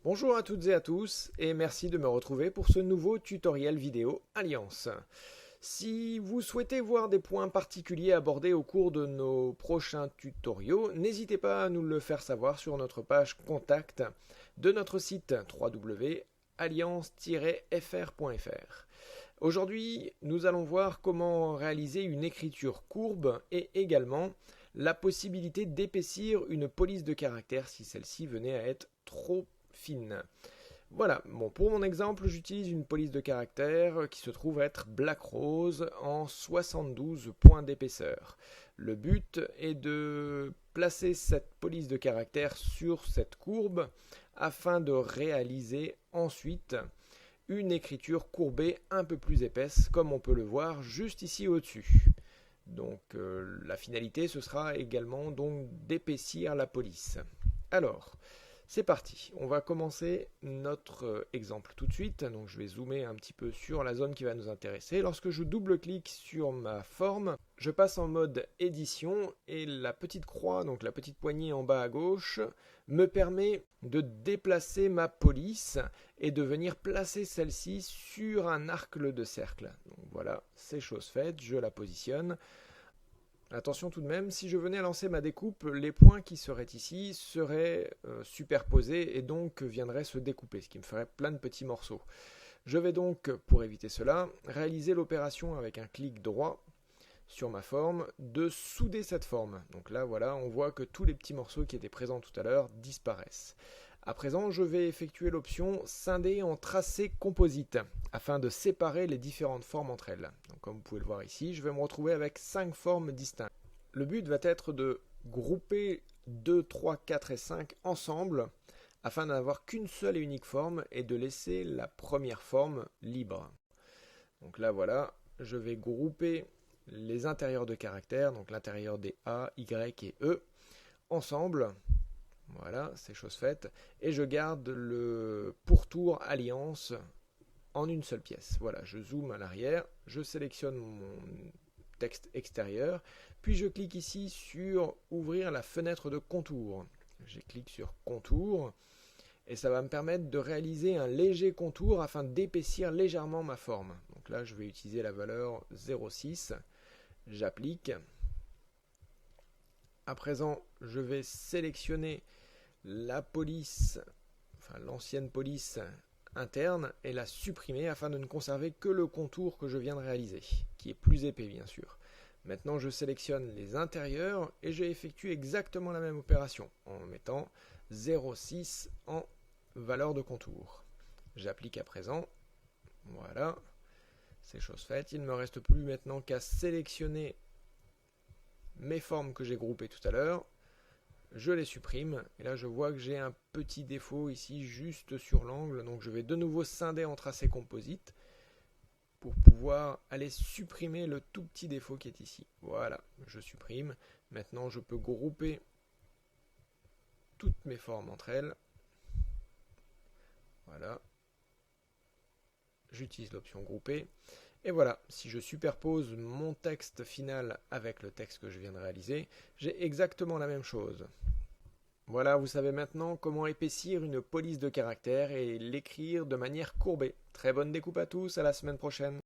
Bonjour à toutes et à tous et merci de me retrouver pour ce nouveau tutoriel vidéo Alliance. Si vous souhaitez voir des points particuliers abordés au cours de nos prochains tutoriaux, n'hésitez pas à nous le faire savoir sur notre page contact de notre site www.alliance-fr.fr. Aujourd'hui, nous allons voir comment réaliser une écriture courbe et également la possibilité d'épaissir une police de caractère si celle-ci venait à être trop fine. Voilà, bon, pour mon exemple, j'utilise une police de caractère qui se trouve être Black Rose en 72 points d'épaisseur. Le but est de placer cette police de caractère sur cette courbe afin de réaliser ensuite une écriture courbée un peu plus épaisse, comme on peut le voir juste ici au-dessus. Donc la finalité, ce sera également donc d'épaissir la police. Alors, c'est parti, on va commencer notre exemple tout de suite. Donc je vais zoomer un petit peu sur la zone qui va nous intéresser. Lorsque je double-clique sur ma forme, je passe en mode édition et la petite croix, donc la petite poignée en bas à gauche, me permet de déplacer ma police et de venir placer celle-ci sur un arc de cercle. Donc voilà, c'est chose faite, je la positionne. Attention tout de même, si je venais à lancer ma découpe, les points qui seraient ici seraient superposés et donc viendraient se découper, ce qui me ferait plein de petits morceaux. Je vais donc, pour éviter cela, réaliser l'opération avec un clic droit sur ma forme de souder cette forme. Donc là, voilà, on voit que tous les petits morceaux qui étaient présents tout à l'heure disparaissent. À présent, je vais effectuer l'option scinder en tracé composite afin de séparer les différentes formes entre elles. Donc, comme vous pouvez le voir ici, je vais me retrouver avec 5 formes distinctes. Le but va être de grouper 2, 3, 4 et 5 ensemble afin d'avoir qu'une seule et unique forme et de laisser la première forme libre. Donc là, voilà, je vais grouper les intérieurs de caractères, donc l'intérieur des A, Y et E, ensemble. Voilà, c'est chose faite. Et je garde le pourtour alliance en une seule pièce. Voilà, je zoome à l'arrière, je sélectionne mon texte extérieur, puis je clique ici sur ouvrir la fenêtre de contour. Je clique sur contour et ça va me permettre de réaliser un léger contour afin d'épaissir légèrement ma forme. Donc là, je vais utiliser la valeur 0,6. J'applique. À présent, je vais sélectionner la police, enfin l'ancienne police interne et la supprimer afin de ne conserver que le contour que je viens de réaliser, qui est plus épais bien sûr. Maintenant, je sélectionne les intérieurs et j'ai effectué exactement la même opération en mettant 0,6 en valeur de contour. J'applique à présent. Voilà, c'est chose faite. Il ne me reste plus maintenant qu'à sélectionner mes formes que j'ai groupées tout à l'heure. Je les supprime et là je vois que j'ai un petit défaut ici juste sur l'angle, donc je vais de nouveau scinder en tracé composite pour pouvoir aller supprimer le tout petit défaut qui est ici. Voilà, je supprime. Maintenant je peux grouper toutes mes formes entre elles. Voilà, j'utilise l'option grouper. Et voilà, si je superpose mon texte final avec le texte que je viens de réaliser, j'ai exactement la même chose. Voilà, vous savez maintenant comment épaissir une police de caractère et l'écrire de manière courbée. Très bonne découpe à tous, à la semaine prochaine.